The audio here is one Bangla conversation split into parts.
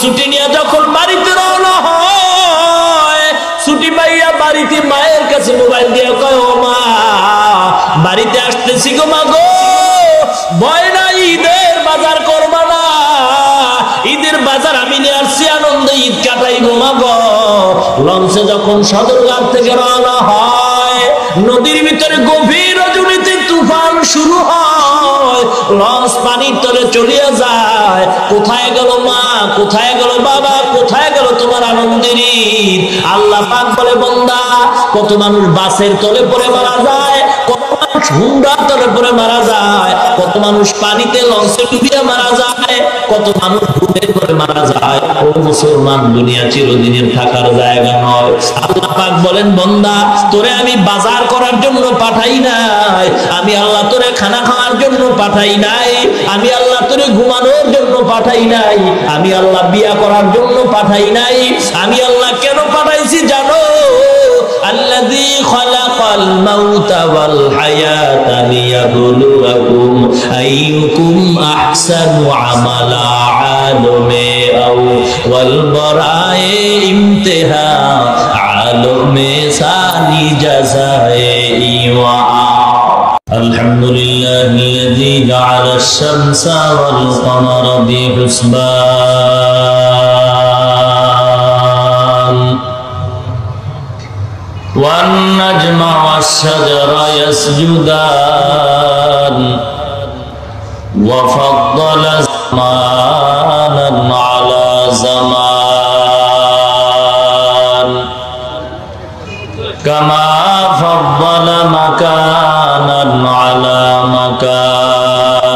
ছুটি নিয়ে যখন বাড়িতে রওনা হয়, ছুটি পাইয়া বাড়িতে মায়ের কাছে মোবাইল দিয়ে কয়, ও মা বাড়িতে আসতেছি গো মা গো, ভয় না ঈদের বাজার করবা না, ঈদের বাজার আমি নিয়ে আসছি, আনন্দে ঈদ কাটাইবো মা গো। লঞ্চে যখন সদরঘাট থেকে রওনা হয়, নদীর ভিতরে গভীর রজনীতে তুফান শুরু হয়, লঞ্চ পানির তলে চলিয়া যায়। কোথায় গেল মা, কোথায় গেল বাবা, কোথায় গেল তোমার আনন্দের ঈদ? আল্লাহ পাক বলে, বান্দা কত মানুষ বাসের তলে পড়ে মারা যায়, কত মানুষ হুন্ডার তলে পড়ে মারা যায়, কত মানুষ পানিতে লঞ্চে ডুবিয়ে মারা যায়, কত মানুষ ঘুরে করে মারা যায়। ও মুসলমান, দুনিয়া চিরদিনের থাকার জায়গা নয়। আল্লাহ পাক বলেন, বান্দা তোরে আমি বাজার করার জন্য পাঠাই নাই, আমি আল্লাহ তোরে খানা খাওয়ার জন্য পাঠাই নাই, আমি আল্লাহ তোরে ঘুমানোর জন্য পাঠাই নাই, আমি আল্লাহ বিয়া করার জন্য পাঠাই নাই। আমি আল্লাহ কেন পাঠাইছি জানো? الذي خلق الموت والحياة ليبلوكم أيكم أحسن عملا عالم أول براء امتحان عالم ثاني جزاء الحمد لله الذي جعل الشمس والقمر بحسبان والنجم والشجر يسجدان وفضل زمانا على زمان كما فضل مكانا على مكان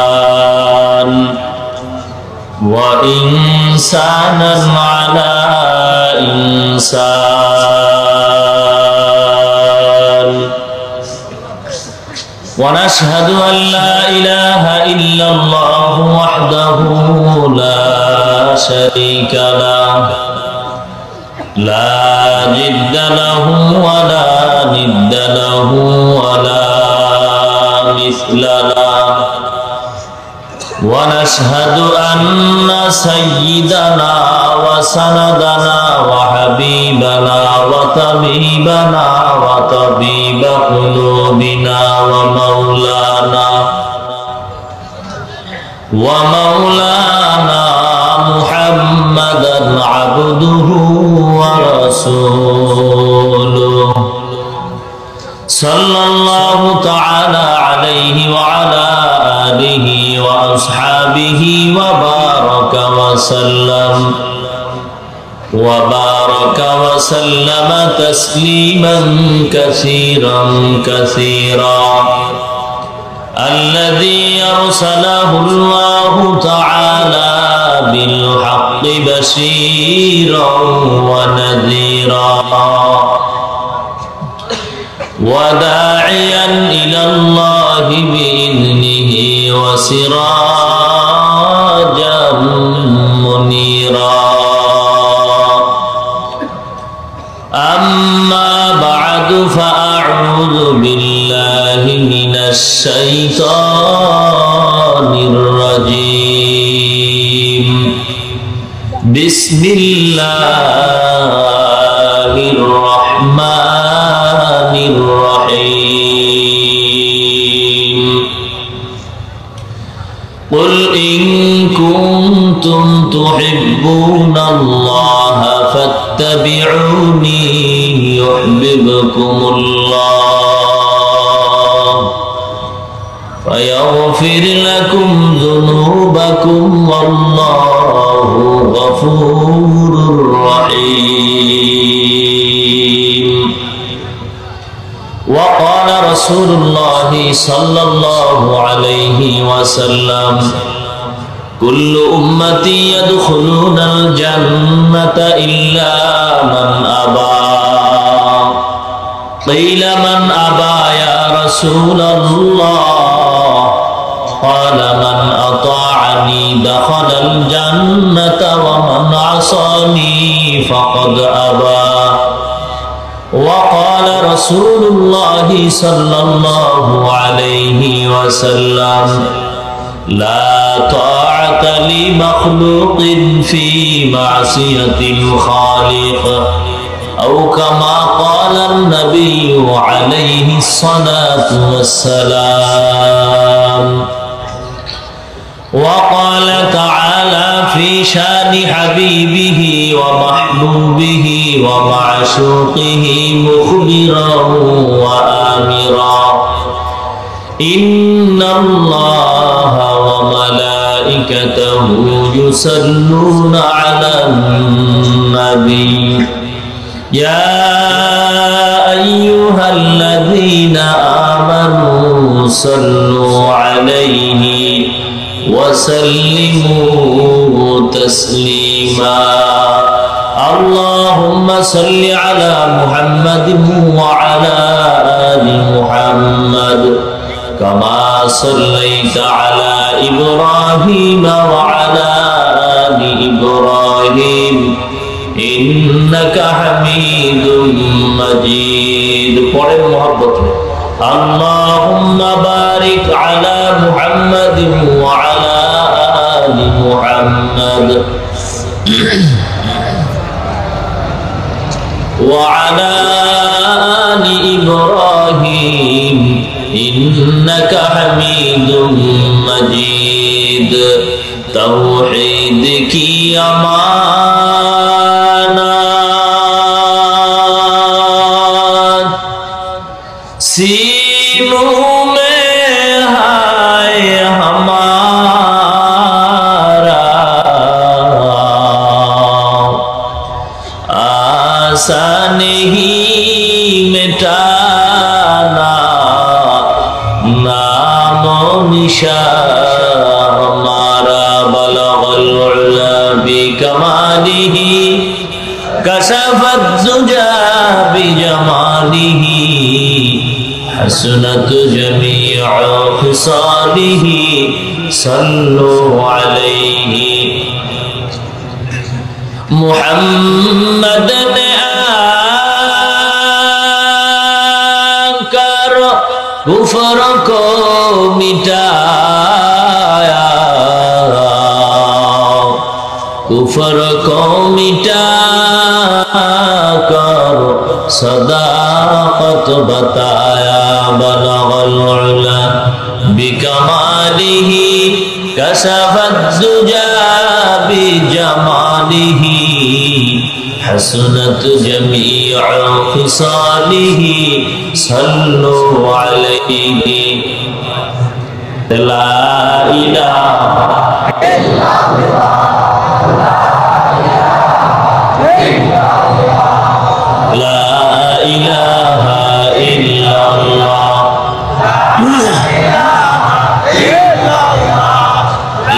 وإنسانا على إنسان. ونشهد أن لا إله إلا الله وحده لا شريك له لا جد له ولا ند له ولا مثل له. ونشهد أن سيدنا وسندنا وحبيبنا وطبيبنا وطبيب قلوبنا ومولانا محمدا عبده ورسوله صلى الله تعالى عليه وعلى آله وأصحابه وبارك وسلم تسليما كثيرا كثيرا. الذي أرسله الله تعالى بالحق بشيرا ونذيرا وداعيا إلى الله بإذنه وسراجا منيرا. أما بعد فأعوذ بالله من الشيطان الرجيم. بسم الله الرحمن الرحيم. قل إن كنتم تحبون الله فاتبعوني يحببكم الله ويغفر لكم ذنوبكم والله غفور رحيم. وقال رسول الله صلى الله عليه وسلم كل أمتي يدخلون الجنة إلا من أبى. قيل من أبى يا رسول الله؟ قال من أطاعني دخل الجنة ومن عصاني فقد أبى. وقال رسول الله صلى الله عليه وسلم لا طاعة طاعة لمخلوق في معصية الخالق أو كما قال النبي عليه الصلاة والسلام. وقال تعالى في شان حبيبه ومحبوبه ومعشوقه مخبرا وآمرا: إن الله وملائكته يصلون على النبي يا أيها الذين آمنوا صلوا عليه وسلموا تسليما. اللهم صل على محمد وعلى آل محمد كما صليت على إبراهيم وعلى آل إبراهيم إنك حميد مجيد. পরের মহব্বত اللهم بارك على محمد وعلى آل محمد وعلى آل إبراهيم إنك حميد مجيد. توحيد की अमानत सीनों में है हमारा, आसान ही मिटाना नामो निशान हमारा। बलगल उला बिकमालिही कशफत दुजा बिजमालिही हसनत जमीअ खिसालिही सल्लु अलैहि। मुहम्मद ने आकर कुफ्र को मिटाया, कुफ्र को मिटा कर सदाकत बताया। बलगल उला बिकमालिही कशफत दुजा बिजमालिही हसनत जमीअ खिसालिही सल्लु अलैहि। ला इलाहा इल्लल्लाह لا إله إلا الله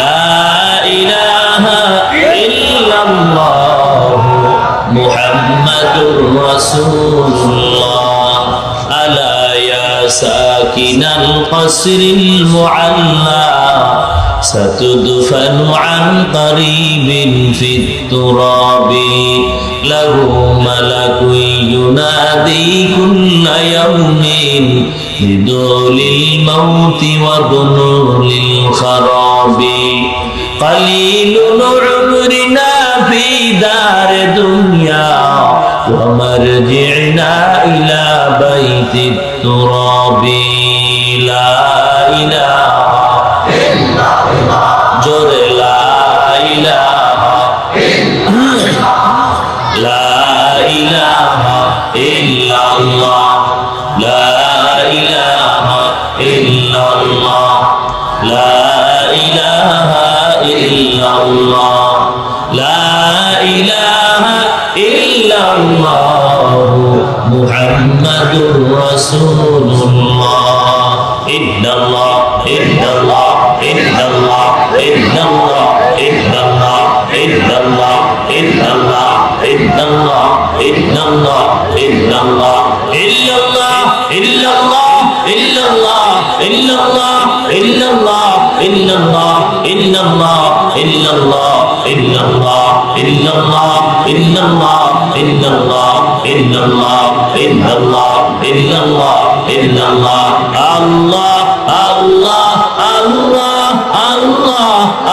لا إله إلا الله محمد رسول الله. ألا يا ساكن القصر المعلى ستدفن عن قريب في التراب. له ملك ينادي كل يوم بدول الموت وبنول الخراب. قليل عمرنا في دار دنيا ومرجعنا إلى بيت التراب. لا إله إلا الله جر لا إله إلا لا إله إلا الله لا إله إلا الله لا إله إلا الله لا إله إلا الله محمد رسول الله. إن الله إن الله إن الله إن الله إن الله إن الله إن الله إن الله إن الله إن الله إلا الله إلا الله إلا الله إلا الله إلا الله إلا الله إلا الله إلا الله إلا الله إلا الله إلا الله إلا الله إلا الله إلا الله إلا الله إلا الله الله الله الله الله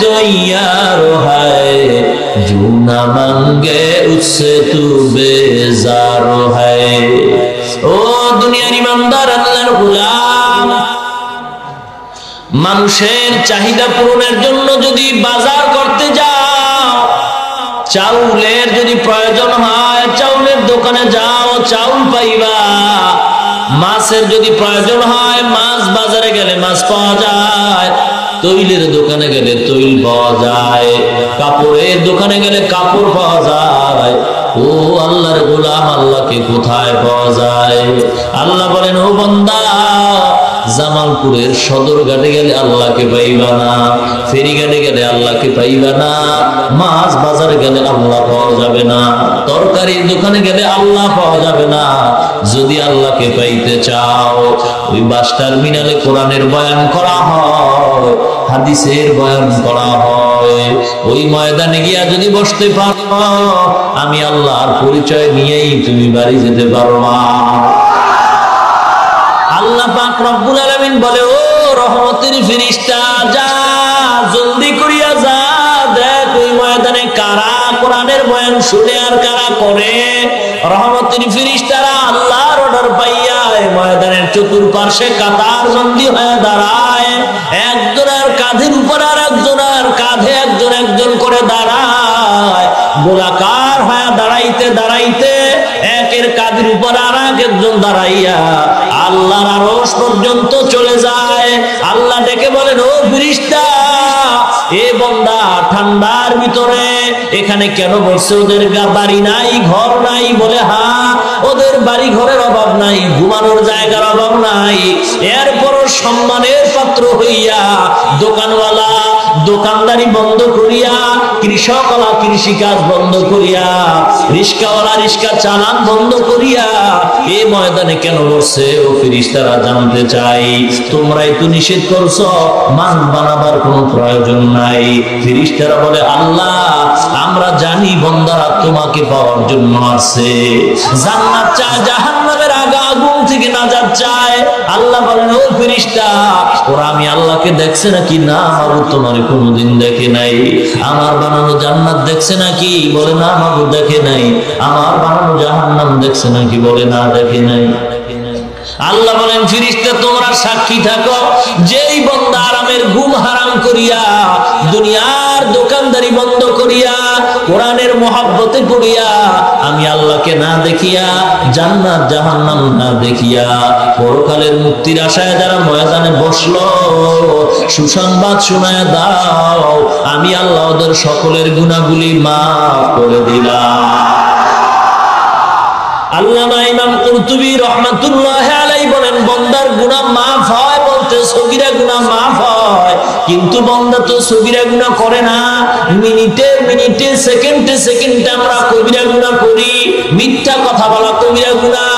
तैयार है, जो न मांगे उससे तू बेजार है। ओ दुनियार ईमानदार আল্লাহর গোলাম, মানুষের চাহিদা পূরণের জন্য যদি বাজার করতে যাও, চাউলের যদি প্রয়োজন হয় চাউলের দোকানে যাও, চাউল পাইবা। মাছের যদি প্রয়োজন হয় মাছ বাজারে গেলে মাছ পাওয়া যায়, তৈলের দোকানে গেলে তৈল পাওয়া যায়, কাপড়ের দোকানে গেলে কাপড় পাওয়া যায়। ও আল্লাহর গোলাম, আল্লাহকে কোথায় পাওয়া যায়? আল্লাহ বলেন, ও বান্দা, জামালপুরের সদরঘাটে গেলে আল্লাহকে পাইবা না, ফেরিঘাটে গেলে আল্লাহকে পাইবা না, মাছ বাজারে গেলে আল্লাহ পাওয়া যাবে না, তরকারির দোকানে গেলে আল্লাহ পাওয়া যাবে না। যদি আল্লাহকে পাইতে চাও, ওই বাস টার্মিনালে কোরআনের বয়ান করা হয়, হাদিসের বয়ান করা হয়, ওই ময়দানে গিয়া যদি বসতে পারো, আমি আল্লাহর পরিচয় নিয়েই তুমি বাড়ি যেতে পারবা। আল্লাহ পাক রব্বুল আলামিন বলে, ও রহমতের ফেরেশতা, যা জলদি করিয়া যা, দেখ ওই ময়দানে কারা কোরআনের বয়ান শুনে আর কারা করে। রহমতের ফেরেশতারা আল্লাহর অর্ডার পাইয়া এই ময়দানের চতুর্পার্শ্বে কাতার বন্দী হয়ে দাঁড়ায়, একজনের কাঁধের উপর আর একজনের কাঁধে একজন একজন করে দাঁড়ায়, গোলাকার হয়ে দাঁড়াইতে দাঁড়াইতে একের কাঁধের উপর আর একজন দাঁড়াইয়া আল্লাহর আরশ পর্যন্ত চলে যায়। আল্লাহ ডেকে বলেন, ও ফেরেশতা, এ বান্দা ঠান্ডার ভিতরে এখানে কেন বসছে? ওদের বাড়ি নাই, ঘর নাই? বলে, হ্যাঁ, ওদের বাড়ি ঘরের অভাব নাই, ঘুমানোর জায়গার অভাব নাই, এরপর সম্মানের পাত্র হইয়া দোকানওয়ালা দোকানদারি বন্ধ করিয়া, কৃষকওয়ালা কৃষিকাজ বন্ধ করিয়া, রিস্কাওয়ালা রিস্কা চালান বন্ধ করিয়া এই ময়দানে কেন বসছে? ও ফেরেশতারা জানতে চাই, তোমরাই তো নিষেধ করছো, মান বানাবার কোনো প্রয়োজন নাই। ফেরেশতারা বলে, আল্লাহ, আমরা জানি বান্দারা তোমাকে পাওয়ার জন্য আসছে, জান্নাত চায়, জাহান্নামের আগুন থেকে নাজাত চায়। আল্লাহ বলেন, ও ফেরেশতা, ওরা আমি আল্লাহকে দেখছে নাকি? না, মাবুদ তোমার কোনোদিন দেখে নাই। আমার বানানো জান্নাত দেখছে নাকি? বলে, না মাবুদ দেখে নাই। আমার বানানো জাহান্নাম দেখছে নাকি? বলে, না দেখে নাই। আল্লাহ বলেন, ফেরেশতা, তোমরা সাক্ষী থাকো, যেই বান্দা আরামের ঘুম হারাম করিয়া, দুনিয়ার দোকানদারি বন্ধ করিয়া, কোরআনের মহব্বতে পড়িয়া, আমি আল্লাহকে না দেখিয়া, জান্নাত জাহান্নাম না দেখিয়া, পরকালের মুক্তির আশায় যারা ময়দানে বসলো, সুসংবাদ শোনায় দাও, আমি আল্লাহ ওদের সকলের গুনাহগুলি মাফ করে দিলাম। আল্লামা ইমাম কুরতুবী রাহমাতুল্লাহি আলাইহি বলেন, বান্দার গুনাহ মাফ হয় বলতে সগীরা গুনাহ মাফ হয়, কিন্তু বান্দা তো সগীরা গুনাহ করে না। মিনিটে মিনিটে সেকেন্ডে সেকেন্ডে আমরা কবিরা গুনাহ করি, মিথ্যা কথা বলা কবিরা গুনাহ।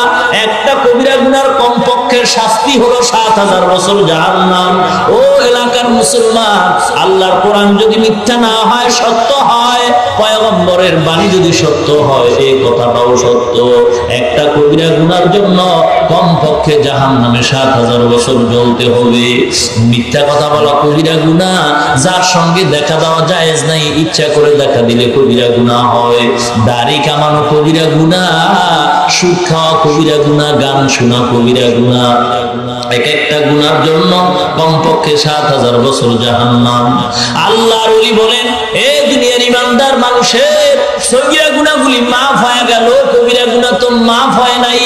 একটা কবিরা গুনার কমপক্ষে শাস্তি হলো ৭০০০ বছর জাহান্নাম। ও এলাকার মুসলমান, আল্লাহর কোরআন যদি মিথ্যা না হয়, সত্য হয়, পয়গম্বরের বাণী যদি সত্য হয়, এই কথাটাও সত্য, একটা কবিরা গুনার জন্য কমপক্ষে জাহান্নামে ৭০০০ বছর জ্বলতে হবে। মিথ্যা কথা বলা কবিরা গুনাহ, যার সঙ্গে দেখা দেওয়া জায়েজ নাই, ইচ্ছা করে দেখা দিলে কবিরা গুনাহ হয়। দাড়ি কামানো কবিরা গুনাহ, সুদ খাওয়া কবিরা গুনাহ, গান শোনা কবিরা গুনাহ। এক একটা গুনার জন্য কমপক্ষে ৭০০০ বছর জাহান্নাম। আল্লাহর ওলি বলেন, এ দুনিয়ার ইমানদার মানুষের সগীরা গুনাহগুলি মাফ হয়ে গেল, কবিরা গুনাহ তো মাফ হয় নাই।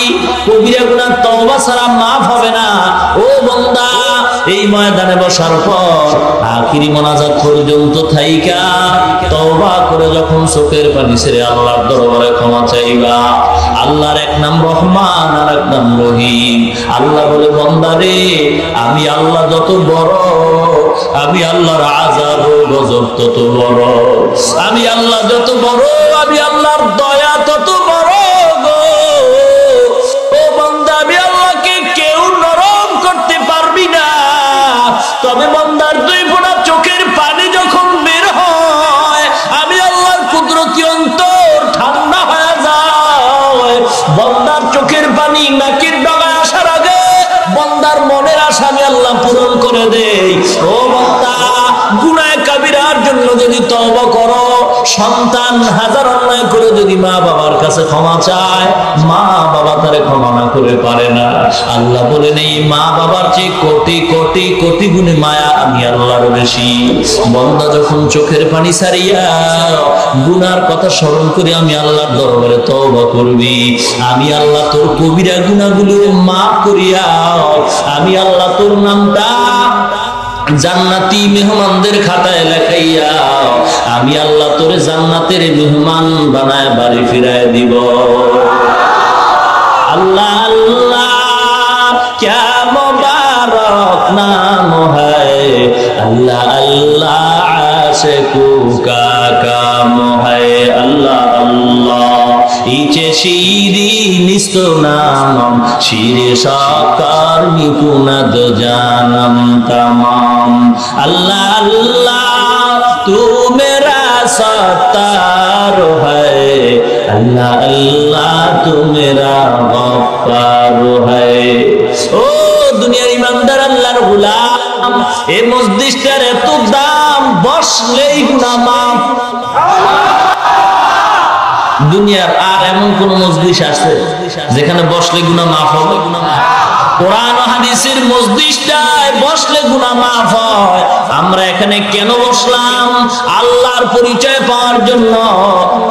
কবিরা গুনাহ তওবা ছাড়া মাফ হবে না। ও বান্দা, এই ময়দানে বসার পর আখিরি মোনাজাত পর্যন্ত থাইকা তওবা করে যখন চোখের পানি ছেড়ে আল্লাহর দরবারে ক্ষমা চাইবা, আল্লাহর এক নাম রহমান আর এক নাম রহিম। আল্লাহ বলে, বান্দা রে, আমি আল্লাহ যত বড়, আমি আল্লাহর আযাব ও গজব তত বড়, আমি আল্লাহ যত বড়, আমি আল্লাহর দয়া তত বড় গো। ও বান্দা, আমি আল্লাহকে কেউ নরম করতে পারবি না। তবে বান্দার দুই ফোঁটা চোখের পানি যখন বের হয়, আমি আল্লাহর কুদরতি অন্তর ঠান্ডা হয়ে যায়। বান্দার চোখের পানি নাকের ডগায় আসার আগে বান্দার মনের আশা আমি আল্লাহ পূরণ করে দেই। ও বান্দা, গুনাহ কাবিরার তওবা করো। সন্তান হাজার অন্যায় করে যদি মা বাবার কাছে ক্ষমা চায়, মা বাবা তারে ক্ষমা না করে পারে না। আল্লাহ বলেন এই মা বাবার চেয়ে কোটি কোটি কোটি গুণে মায়া আমি আল্লাহর বেশি। বান্দা যখন চোখের পানি ছাড়িয়া গুনার কথা স্মরণ করে আমি আল্লাহর দরবারে তওবা করবি, আমি আল্লাহ তোর কবিরা গুনাহগুলো মাফ করিয়া আমি আল্লাহ তোর নামটা জান্নাতি মেহমানদের খাতায় লেখাইয়া আমি আল্লাহ তোরে জান্নাতের মেহমান বানায় বাড়ি ফিরায় দিব। আল্লাহ আল্লাহ क्या मुबारक नाम है, अल्लाह अल्लाह आशिकों का काम है। अल्लाह अल्लाह इचे शीरी निस्तो नामम शीरे साकार निपुनद जानम तमाम। अल्लाह अल्लाह तू मेरा सत्तार है, अल्लाह अल्लाह तू मेरा गफ्फार है। ও দুনিয়ার ইমানদার আল্লাহর গোলাম, এই মসজিদটার এত দাম, বসলেই গুনাহ মাফ। দুনিয়ার আর এমন কোন মসজিদ আছে যেখানে বসলে গুনাহ মাফ হবে? কোরআন ও হাদিসের মসজিদটায় বসলে গুনাহ মাফ হয়। আমরা এখানে কেন বসলাম? আল্লাহর পরিচয় পাওয়ার জন্য।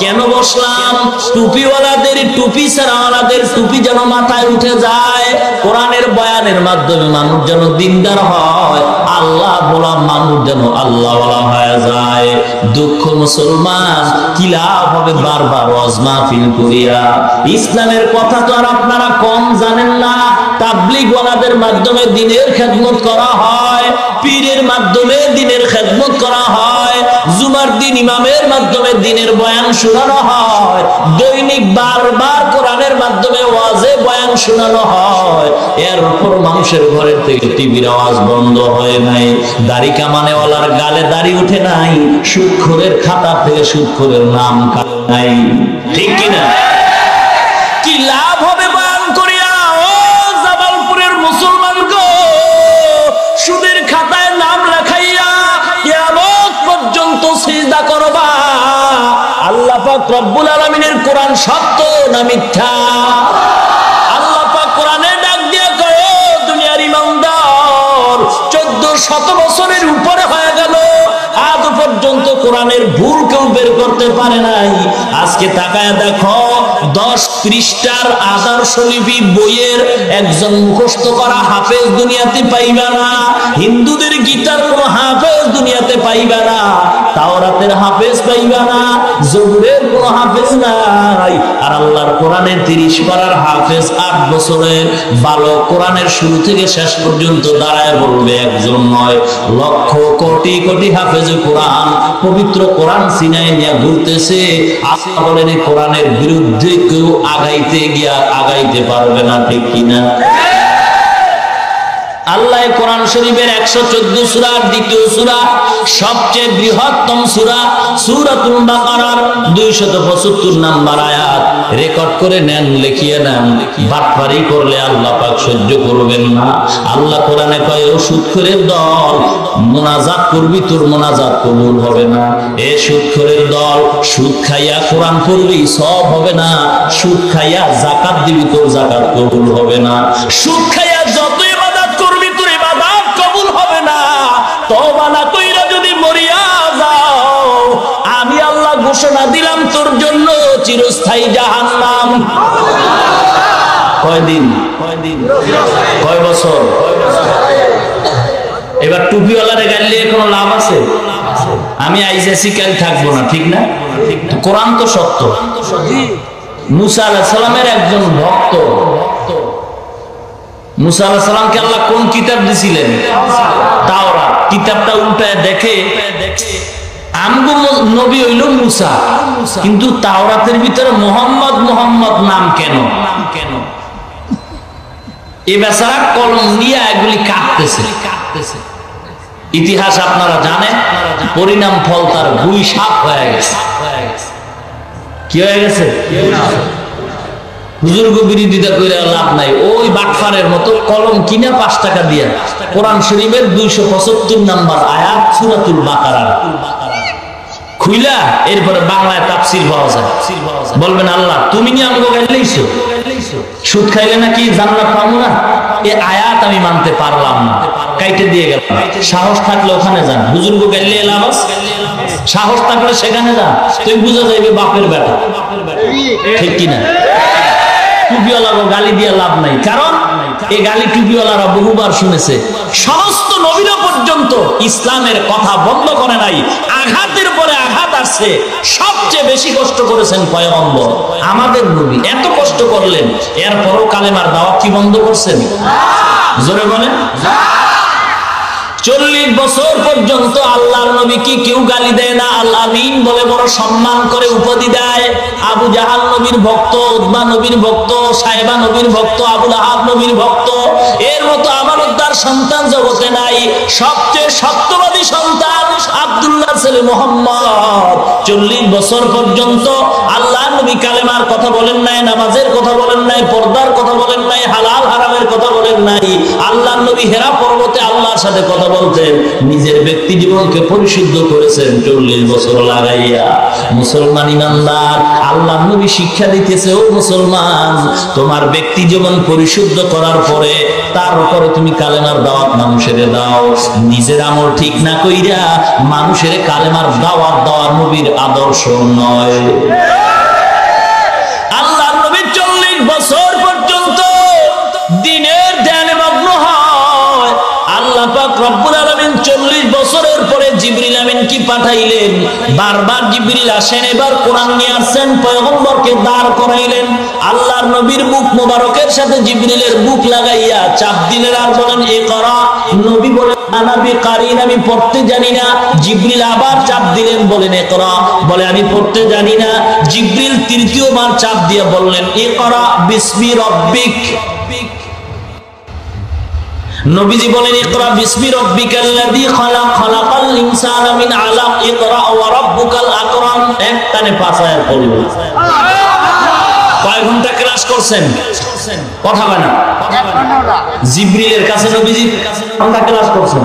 কেন বসলাম? টুপিওয়ালাদের টুপি ছাড়াওয়ালাদের টুপি যেন মাথায় উঠে যায়, কোরআনের বয়ানের মাধ্যমে মানুষ যেন দিনদার হয়, আল্লাহ বলা মানুষ যেন আল্লাহওয়ালা হয়ে যায়। দুঃখ মুসলমান, কি লাভ হবে বারবার ওয়াজ মাহফিল করিয়া? ইসলামের কথা তো আর আপনারা কম জানেন না। তাবলীগ ওয়ালাদের মাধ্যমে দ্বীনের খেদমত করা হয়, পীরের মাধ্যমে দ্বীনের খেদমত করা হয়, জুমার দিন ইমামের মাধ্যমে দ্বীনের বয়ান শোনানো হয়, দৈনিক বারবার কোরআনের মাধ্যমে ওয়াজে বয়ান শোনানো হয়। এরপর মানুষের ঘরের থেকে টিভির আওয়াজ বন্ধ হয় নাই, দাড়ি কামানেওয়ালার গালে দাড়ি উঠে নাই, সুদখোরের খাতা থেকে সুদখোরের নাম কাটে নাই। ঠিক কিনা? কি লাভ হবে বয়ান করিয়া? সুদের খাতায় নাম লেখাইয়া কিয়ামত পর্যন্ত সিজদা করবা। আল্লাহ পাক রব্বুল আলামিনের কোরআন সত্য না মিথ্যা? আল্লাহ পাক কোরআনে ডাক দিয়ে কয়, দুনিয়ার ইমানদার 1400 বছরের উপরে হয়ে গেল, আজ পর্যন্ত কোরআনের ভুল কেউ বের করতে পারে নাই। আজকে তাকায় দেখো, 10 পৃষ্ঠার আদর্শ লিপি বইয়ের একজন মুখস্থ করা হাফেজ দুনিয়াতে পাইবা না। হিন্দুদের গীতার কোন হাফেজ দুনিয়াতে পাইবা না, তাওরাতের হাফেজ পাইবা না, জবুরের কোন হাফেজ নাই। আর আল্লাহর কোরআনের 30 পারার হাফেজ 8 বছরের বালক কোরআনের শুরু থেকে শেষ পর্যন্ত দাঁড়ায় বলবে একজন নয়, লক্ষ কোটি কোটি হাফেজ কোরআন পবিত্র কোরআন সিনায় নিয়ে ঘুরতেছে। আল্লাহ বলেন কোরআনের বিরুদ্ধে কেউ আগাইতে গিয়া আগাইতে পারবে না। ঠিক কিনা? আল্লাহ কোরআন শরীফের 114 সূরার দ্বিতীয় সূরা, সবচেয়ে বৃহত্তম সূরা সূরাতুল বাকারার 275 নাম্বার আয়াত রেকর্ড করে নেন, লিখিয়ে নেন। বাটপারি করলে আল্লাহ পাক সহ্য করবেন না। আল্লাহ কোরআনে কয়, ও সুদখোরের দল, মুনাজাত করবি, তোর মুনাজাত কবুল হবে না। এ সুদখোরের দল, সুদ খাইয়া কোরআন পড়বি, সব হবে না। সুদ খাইয়া যাকাত দিবি, তোর যাকাত কবুল হবে না। সুদ খাইয়া যত তওবা না কইরা যদি মরিয়া যাও, আমি আল্লাহ ঘোষণা দিলাম তোর জন্য চিরস্থায়ী জাহান্নাম। কয়দিন? কয় বছর? এবার টুপিওয়ালারে গাইলে কোনো লাভ আছে? আমি আইসি কাল থাকবো না, ঠিক না? কোরআন তো সত্য। মুসা আলাইহিস সালামের একজন ভক্ত, মুসা আলাইহিস সালামকে আল্লাহ কোন কিতাব দিয়েছিলেন? তাওরাত। কিতাবটা উল্টায় দেখে আমগো নবী হইল মুসা, কিন্তু তাওরাতের ভিতরে মোহাম্মদ মোহাম্মদ নাম কেন? এই বেচারা কলম নিয়ে এগুলি কাটতেছে। ইতিহাস আপনারা জানেন, পরিণাম ফল তার গুই সাপ হয়ে গেছে। কি হয়ে গেছে? হুজুরগ বিরোধিতা করে লাভ নাই। ওই বাটফারের মতো কলম কিনা 5 টাকা দিয়া কোরআন শরীফের 275 নাম্বার আয়াত সূরাতুল বাকারা খুইলা এরপরে বাংলায় তাফসীর পাওয়া যায়। বলবেন আল্লাহ তুমি নি আমাকে গাইলেইছো, সুদ খাইলে নাকি জান্নাত পাবো না, এই আয়াত আমি মানতে পারলাম না, কাইটে দিয়ে গেল। সাহস থাকলে ওখানে যান, বুজুর্গ গাইলে এলাম, সাহস থাকলে সেখানে যান, তুই বুঝা যাইবে বাপের বেটা, ঠিক কিনা? টুপিওয়ালাকে গালি দিয়ে লাভ নাই, কারণ এই গালি টুপিওয়ালারা বহুবার শুনেছে। সমস্ত নবীরা পর্যন্ত ইসলামের কথা বন্ধ করে নাই, আঘাতের পরে আঘাত আসছে। সবচেয়ে বেশি কষ্ট করেছেন পয়গম্বর আমাদের নবী, এত কষ্ট করলেন, এরপরও কালেমার দাওয়াত কি বন্ধ করছেন? জোরে বলেন। 40 বছর পর্যন্ত আল্লাহর নবী কি কেউ গালি দেয় না, আল্লাহ আমিন বলে বড় সম্মান করে উপাধি দেয়। আবু জাহাল নবীর ভক্ত, উতবা নবীর ভক্ত, সাইবা নবীর ভক্ত, আবু লাহাব নবীর ভক্ত, এর মতো আমানতদার সন্তান জগতে নাই। সবচেয়ে সত্যবাদী সন্তান আব্দুল্লাহ ছেলে মুহাম্মদ। 40 বছর পর্যন্ত আল্লাহর নবী কালেমার কথা বলেন নাই, নামাজের কথা বলেন নাই, পর্দার কথা বলেন নাই, হালাল হারামের কথা বলেন নাই। আল্লাহর নবী হেরা পর্বতে আল্লাহর সাথে কথা বলতেন, নিজের ব্যক্তি জীবনকে পরিশুদ্ধ করেছেন 40 বছর লাগাইয়া। মুসলমান ইমানদার, আল্লাহর নবী শিক্ষা দিতেছে, ও মুসলমান, তোমার ব্যক্তি জীবন পরিশুদ্ধ করার পরে তার উপরে তুমি কালেমার দাওয়াত মানুষের দাও। নিজের আমল ঠিক না কইরা মানুষের কালেমার দাওয়াত দেওয়া নবীর আদর্শ নয়। আল্লাহর নবী 40 বছর পর্যন্ত দিনের ধ্যানে মগ্ন হয়। আল্লাহ পাক রব্বুল আলামিন 40 বছরের পরে জিবরিল আমিন কি পাঠাইলেন, বারবার জিবরিল আসেন, এবার কোরআন নিয়ে আসছেন, পয়গম্বরকে দাঁড় করাইলেন। আল্লাহর নবীর মুখ মোবারকের সাথে জিবরিলের বুক লাগাইয়া চাপ দিলেন, আর বলেন ইকরা। নবী বলেন আনা বিকারিন, আমি পড়তে জানি না। জিবরিল আবার চাপ দিলেন, বলেন ইকরা, বলে আমি পড়তে জানি না। জিবরিল তৃতীয়বার চাপ দিয়ে বললেন ইকরা বিসমি রব্বিক। নবীজি বলেন ইকরা বিসমি রাব্বিকাল্লাযী খালাক, খালাকাল ইনসানা মিন আলাক, ইকরা ওয়া রাব্বুকাল আকরাম। একটানে 5 আয়াত পড়লেন। কয় ঘন্টা ক্লাস করছেন? কথা বলেন না। জিবরিলের কাছে নবীজি ঘন্টা ক্লাস করছেন,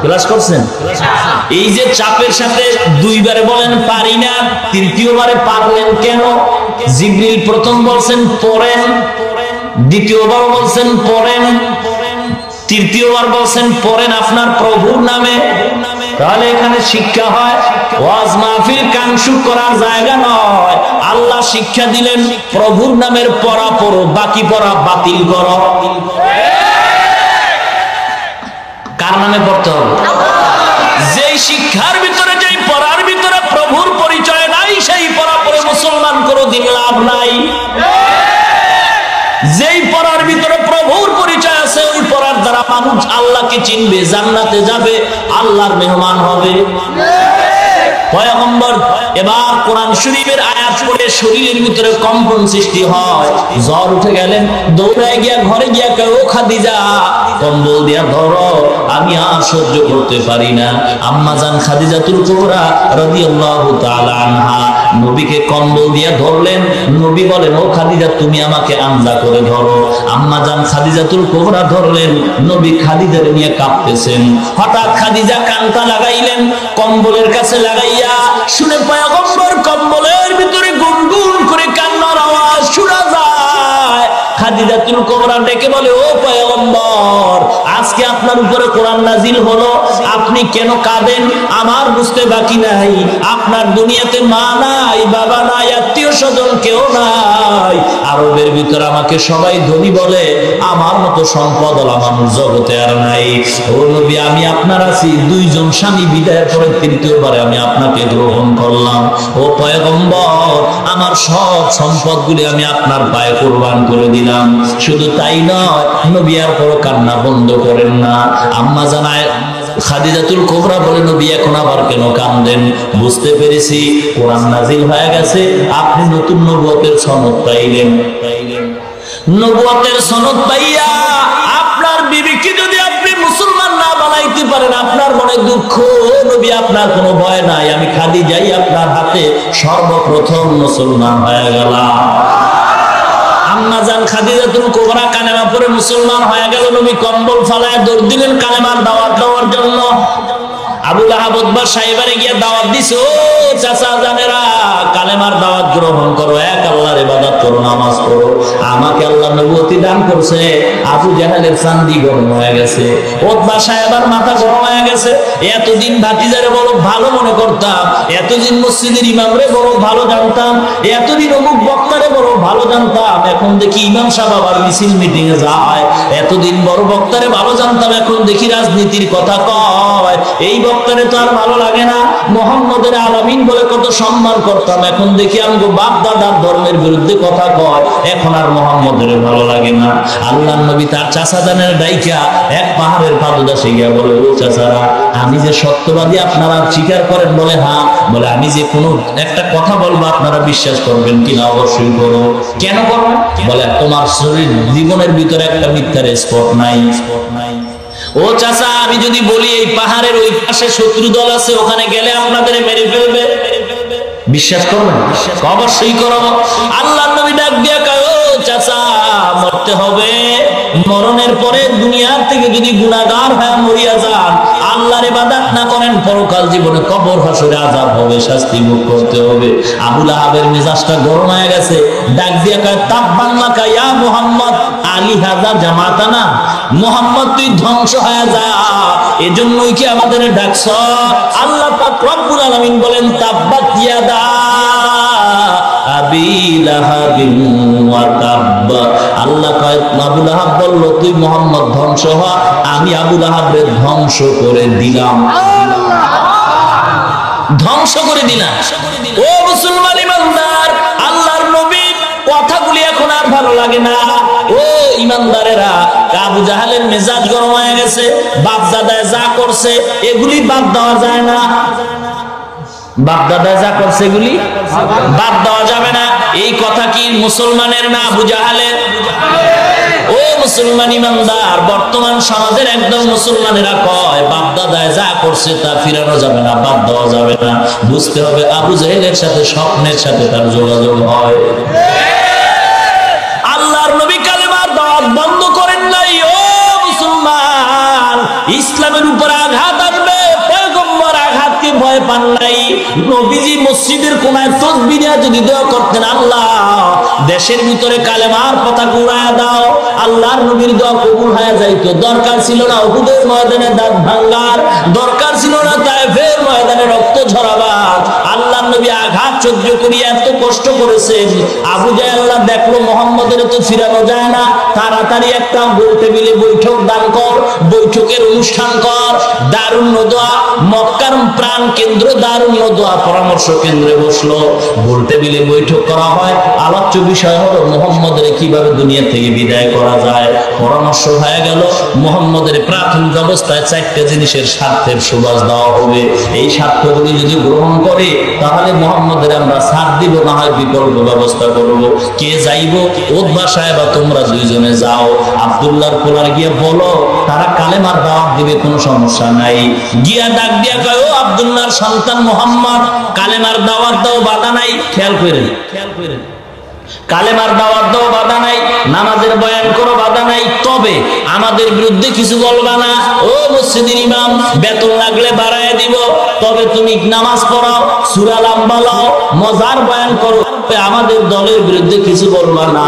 ক্লাস করছেন। এই যে চাপের সাথে দুইবারে বলেন পারি না, তৃতীয়বারে পারলেন কেন? জিবরিল প্রথম বলছেন পড়েন, দ্বিতীয়বার বলছেন পড়েন, তৃতীয়বার বলছেন পড়েন আপনার প্রভুর নামে। তাহলে এখানে শিক্ষা হয়, ওয়াজ মাহফিল কাংশু করার জায়গা নয়। আল্লাহ শিক্ষা দিলেন প্রভুর নামের পড়া পড়ো, বাকি পড়া বাতিল করো। কার নামে পড়তে হবে? যেই শিক্ষার ভিতরে, যেই পড়ার ভিতরে প্রভুর পরিচয় নাই, সেই পড়া পড়ে মুসলমান কোনোদিন লাভ নাই। যেই পড়ার ভিতরে প্রভুর পরিচয় আছে, ওই পড়ার দ্বারা মানুষ আল্লাহকে চিনবে, জান্নাতে যাবে, আল্লাহর মেহমান হবে। পয়গম্বর এবার কোরআন শরীফের আয়াত পড়ে শরীরের ভিতরে কম্পন সৃষ্টি হয়, জ্বর উঠে গেলেন, দৌড়ায় গিয়া ঘরে গিয়া কয় ও খাদিজা কম্বল দিয়া ধরো, আমি আর সহ্য করতে পারি না। আম্মা জান খাদিজাতুল কুবরা রাদিয়াল্লাহু তাআলা আনহা নবীকে কম্বল দিয়া ধরলেন। নবী বলেন ও খাদিজা তুমি আমাকে আঞ্জা করে ধরো। আম্মা জান খাদিজাতুল কুবরা ধরলেন, নবী খাদিজার নিয়ে কাঁপতেছেন। হঠাৎ খাদিজা কান্তা লাগাইলেন, কম্বলের কাছে লাগাইয়া শুনে পয়গম্বর কম্বলের ভিতরে গুনগুন করে কান্নার আওয়াজ শোনা যায়। খাদিজাতুল কুবরা ডেকে বলে ও পয়গম্বর, আজকে আপনার উপরে কোরআন নাজিল হলো, আপনি কেন কাঁদেন? আমার বুঝতে বাকি নাই, আপনার দুনিয়াতে মা নাই, বাবা নাই, আত্মীয় স্বজন কেউ নাই। আরবের ভিতরে আমাকে সবাই ধনী বলে, আমার মতো সম্পদওয়ালা মানুষ জগতে আর নাই। ও নবী আমি আপনার আছি, 2 জন স্বামী বিদায়ের পরে তৃতীয়বারে আমি আপনাকে গ্রহণ করলাম। ও পয়গম্বর আমার সব সম্পদগুলি আমি আপনার পায়ে কুরবান করে দিলাম। শুধু তাই নয়, নবী আর পর কান্না বন্ধ করেন না। আম্মা জানায় খাদিজাতুল কুবরা বলে নবী এখন আবার কেন কাঁদেন? বুঝতে পেরেছি কোরআন নাজিল হয়ে গেছে, আপনি নতুন নবুয়তের সনদ পাইলেন। নবুয়তের সনদ পাইয়া আপনার বিবিকে যদি আপনি মুসলমান না বানাইতে পারেন, আপনার মনে দুঃখ। নবী আপনার কোনো ভয় নাই, আমি খাদিজাই আপনার হাতে সর্বপ্রথম মুসলমান হয়ে গেলাম। আম্মা জান খাদিজাতুল কুবরা কালেমা পড়ে মুসলমান হয়ে গেল। নবী কম্বল ফালায় দৌড় দিলেন কালেমার দাওয়াত দেওয়ার জন্য। আবু লাহাব উতবা সাহেবের গিয়ে দাওয়াত দিছে, ও চাচা জানেরা কালেমার দাওয়াত গ্রহণ করো, এক আল্লাহর ইবাদত করো, নামাজ পড়ো। আমাকে আল্লাহ নবুয়তি দান করছে। আবু জাহেলের চান্দি গরম হয়ে গেছে, উতবা সাহেবের মাথা গরম হয়ে গেছে। এতদিন ভাতিজারে বড় ভালো মনে করতাম, এতদিন মসজিদের ইমামরে বড় ভালো জানতাম, এতদিন অমুক বক্তারে বড় ভালো জানতাম, এখন দেখি ইমাম সাহেব আবার মিছিল মিটিং এ যায়। এতদিন বড় বক্তারে ভালো জানতাম, এখন দেখি রাজনীতির কথা কয়। এই বক্তারে তো আর ভালো লাগে না। মুহাম্মদের আলামিন বলে কত সম্মান করতাম, এখন দেখি আমগো বাপ দাদার ধর্মের বিরুদ্ধে কথা কয়, এখন আর মুহাম্মদের ভালো লাগে না। আল্লাহর নবী তার চাচাদানের ডাইকা এক পাহাড়ের পাদদেশে গিয়া বলে, ও চাচারা আমি যে সত্যবাদী আপনারা স্বীকার করেন? বলে হ্যাঁ। বলে আমি যে কোনো একটা কথা বলবো আপনারা বিশ্বাস করবেন কিনা? অবশ্যই করো। কেন করো? বলে তোমার শরীর জীবনের ভিতরে একটা মিথ্যার স্পট নাই। ও চাচা আমি যদি বলি এই পাহাড়ের ওই পাশে শত্রু দল আছে, ওখানে গেলে আপনাদের মেরে ফেলবে, বিশ্বাস করবেন? অবশ্যই করব। আল্লাহর নবী ডাক দিয়া কয়, ও চাচা মরতে হবে, মরণের পরে দুনিয়ার থেকে যদি গুনাহগার হয়ে মরিয়া যান, আল্লাহর ইবাদত না করেন, পরকাল জীবনে কবর হাসরে আযাব হবে, শাস্তি ভোগ করতে হবে। আবু লাহাবের মেজাজটা গরম হয়ে গেছে, ডাক দিয়া কয়, তাব্বান লাকা ইয়া মুহাম্মদ আলী হাযা জামাতানা, মুহাম্মদ তুই ধ্বংস হয়ে যা, এজন্যই কি আমাদের ডাকছ? আল্লাহ পাক রব্বুল আলামিন বলেন, তাব্বাত ইয়াদা আবি লাহাবিন ওয়া তাব্ব। আল্লাহ কয় আবু লাহাব বলল, তুই মুহাম্মদ ধ্বংস হ, আমি আবু লাহাবকে ধ্বংস করে দিলাম, ধ্বংস করে দিলাম। ও মুসলমান ইমানদার, আল্লাহর নবীর কথাগুলি এখন আর ভালো লাগে না। ও ইমানদারেরা, আবু জাহেলের মেজাজ গরম হয়ে গেছে, বাপ দাদায় যা করছে এগুলি বাদ দেওয়া যায় না। বাপ দাদায় যা করছে এগুলি বাদ দেওয়া যাবে না। এই কথা কি মুসলমানের না আবু জাহেলের? ও মুসলমান ইমানদার, বর্তমান সমাজের একদম মুসলমানেরা কয় বাপ দাদায় যা করছে তা ফিরানো যাবে না, বাদ দেওয়া যাবে না। বুঝতে হবে আবু জাহেলের সাথে স্বপ্নের সাথে তার যোগাযোগ হয়। আল্লাহর নবী কালেমার দাওয়াত বন্ধ করেন নাই। ও মুসলমান, ইসলামের উপর আঘাত আসবে, পয়গম্বর আঘাতকে ভয় পান নাই। নবীজি মসজিদের কোনায় তাসবিহ যদি দোয়া করতেন, আল্লাহ দেশের ভিতরে কালেমার পতাকা উড়ায়া দাও, আল্লাহর নবীর দোয়া কবুল হয়ে যাইতো। দরকার ছিল না উহুদের ময়দানে দাঁত ভাঙার, দরকার ছিল না তায়েফের ময়দানে রক্ত ঝরাবার। আল্লাহর নবী আঘাত সহ্য করিয়া এত কষ্ট করেছেন। আবু জাহেল দেখলো মুহাম্মদের তো ফিরানো যায় না, তাড়াতাড়ি একটা গোল টেবিলে বৈঠক দান কর, বৈঠকের অনুষ্ঠান কর। দারুন নদোয়া, মক্কার প্রাণ কেন্দ্র দারুন নদোয়া পরামর্শ কেন্দ্রে বসলো, গোল টেবিলে বৈঠক করা হয়। আলোচ্য বিষয় হলো মুহাম্মদের কিভাবে দুনিয়া থেকে বিদায় করা যায়। পরামর্শ হয়ে গেল মুহাম্মদের প্রাথমিক অবস্থায় 4টা জিনিসের স্বার্থের সুবাস দেওয়া হবে। এই স্বার্থগুলি যদি গ্রহণ করে তাহলে মুহাম্মদের আমরা ছাড় দিব, না হয় বিকল্প ব্যবস্থা করব। কে যাইব? উতবা সাহেব তোমরা দুইজনে যাও, আব্দুল্লাহর কোলার গিয়ে বলো তারা কালেমার দাওয়াত দিবে, কোনো সমস্যা নাই। গিয়া ডাক দিয়া কয়, ও আব্দুল্লাহর সন্তান মুহাম্মদ, কালেমার দাওয়াত দাও, বাধা নাই। খেয়াল করেন, কালেমার দাওয়াত দাও, বাধা নাই। নামাজের বয়ান করো, বাধা নাই। তবে আমাদের বিরুদ্ধে কিছু বলবা না। ও মসজিদের ইমাম, বেতন লাগলে বাড়ায় দিব, তবে তুমি নামাজ পড়াও, সূরা লম্বা লাও, মজার বয়ান করো, আমাদের দলের বিরুদ্ধে কিছু বলবা না,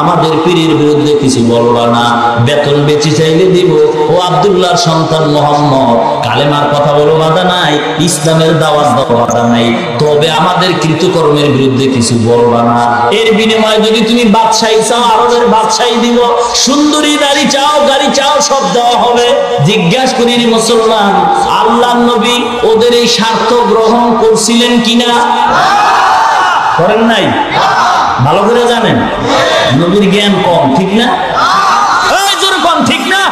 আমাদের পীরের বিরুদ্ধে কিছু বলবা না। বেতন বেশি চাইলে দিব। ও আব্দুল্লাহর সন্তান মুহাম্মদ, কালেমার কথা বলো, বাধা নাই। ইসলামের দাওয়াত দাও, বাধা নাই। তবে আমাদের কৃতকর্মের বিরুদ্ধে কিছু বলবা না। এর বিনিময়ে যদি তুমি বাদশাহী চাও, আরবের বাদশাহী দিব। সুন্দরী নারী চাও, গাড়ি চাও, সব দেওয়া হবে। জিজ্ঞাসা করি মুসলমান, আল্লাহর নবী ওদের এই স্বার্থ গ্রহণ করছিলেন কিনা? করেন নাই? ভালো করে জানেন, নবীর জ্ঞান কম, ঠিক না? কম, ঠিক না?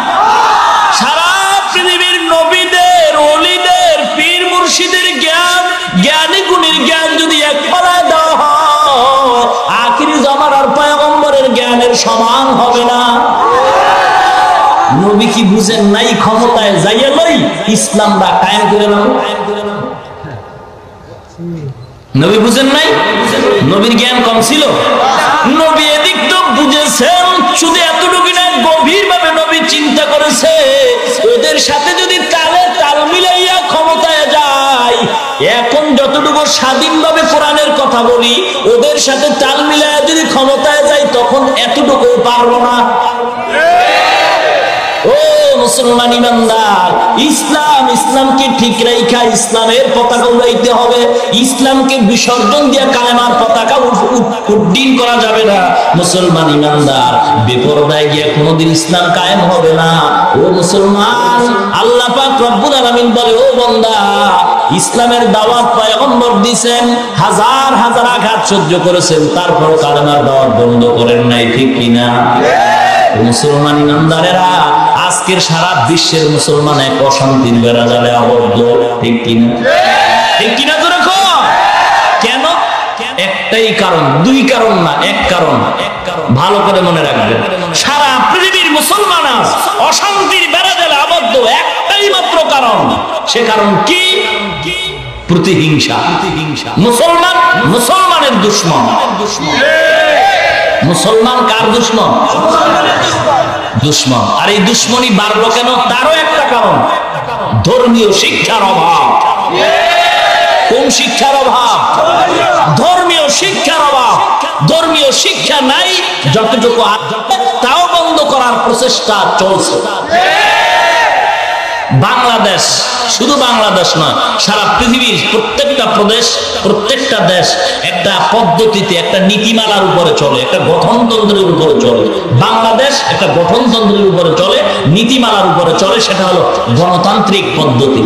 সারা পৃথিবীর নবীদের, ওলিদের, পীর মুর্শিদের জ্ঞান, জ্ঞানী গুণীর জ্ঞান যদি এক পালায় দেওয়া হয়, আখিরি জামানার পয়গম্বরের জ্ঞানের সমান হবে না। নবী কি বুঝেন নাই? ক্ষমতায় যাইয়া লই ইসলামটা কায়েম করে নাও। নবী বুঝেন নাই? নবীর জ্ঞান কম ছিল? নবী এদিক তো বুঝেছেন, শুধু এতটুকু না, গভীর ভাবে নবী চিন্তা করেছে ওদের সাথে যদি তালে তাল মিলাইয়া ক্ষমতায় স্বাধীনভাবে কোরআনের কথা বলি, ওদের সাথে তাল মিলায় যদি ক্ষমতায় যাই তখন এতটুকু পারবো না। ও মুসলমান ইমানদার, ইসলামকে ঠিক রাইখা ইসলামের পতাকা উড়াইতে হবে। ইসলামকে বিসর্জন দিয়ে কালেমার পতাকা উড্ডীন করা যাবে না। মুসলমান ইমানদার, বেপরদায় গিয়ে কোনোদিন ইসলাম কায়েম হবে না। ও মুসলমান, আল্লাহ পাক রব্বুল আলামিন বলে, ও বান্দা, ইসলামের দাওয়াত পয়গম্বর দিয়েছেন, হাজার হাজার আঘাত সহ্য করেছেন, তারপর কালেমার দাওয়াত বন্ধ করেন নাই, ঠিক কিনা? মুসলমান ইমানদারেরা, আজকের সারা বিশ্বের মুসলমান এক অশান্তির বেড়া জালে আবদ্ধ, ঠিক কিনা? ঠিক কিনা তো রাখো। কেন? একটাই কারণ, দুই কারণ না, এক কারণ। ভালো করে মনে রাখবেন, সারা পৃথিবীর মুসলমান অশান্তির বেড়া জালে আবদ্ধ একটাই মাত্র কারণ। সে কারণ কি? প্রতিহিংসা। মুসলমান মুসলমানের দুশমন। মুসলমান কার দুশমন? দুশমন। আর এই দুশমনি বাড়লো কেন? তারও একটা কারণ, ধর্মীয় শিক্ষার অভাব। কোন শিক্ষার অভাব? ধর্মীয় শিক্ষার অভাব। ধর্মীয় শিক্ষা নাই, যতটুকু তাও বন্ধ করার প্রচেষ্টা চলছে। বাংলাদেশ, শুধু বাংলাদেশ নয়, সারা পৃথিবীর প্রত্যেকটা প্রদেশ, প্রত্যেকটা দেশ একটা পদ্ধতিতে, একটা নীতিমালার উপরে চলে, একটা গঠনতন্ত্রের উপরে চলে। বাংলাদেশ একটা গঠনতন্ত্রের উপরে চলে, নীতিমালার উপরে চলে, সেটা হলো গণতান্ত্রিক পদ্ধতি।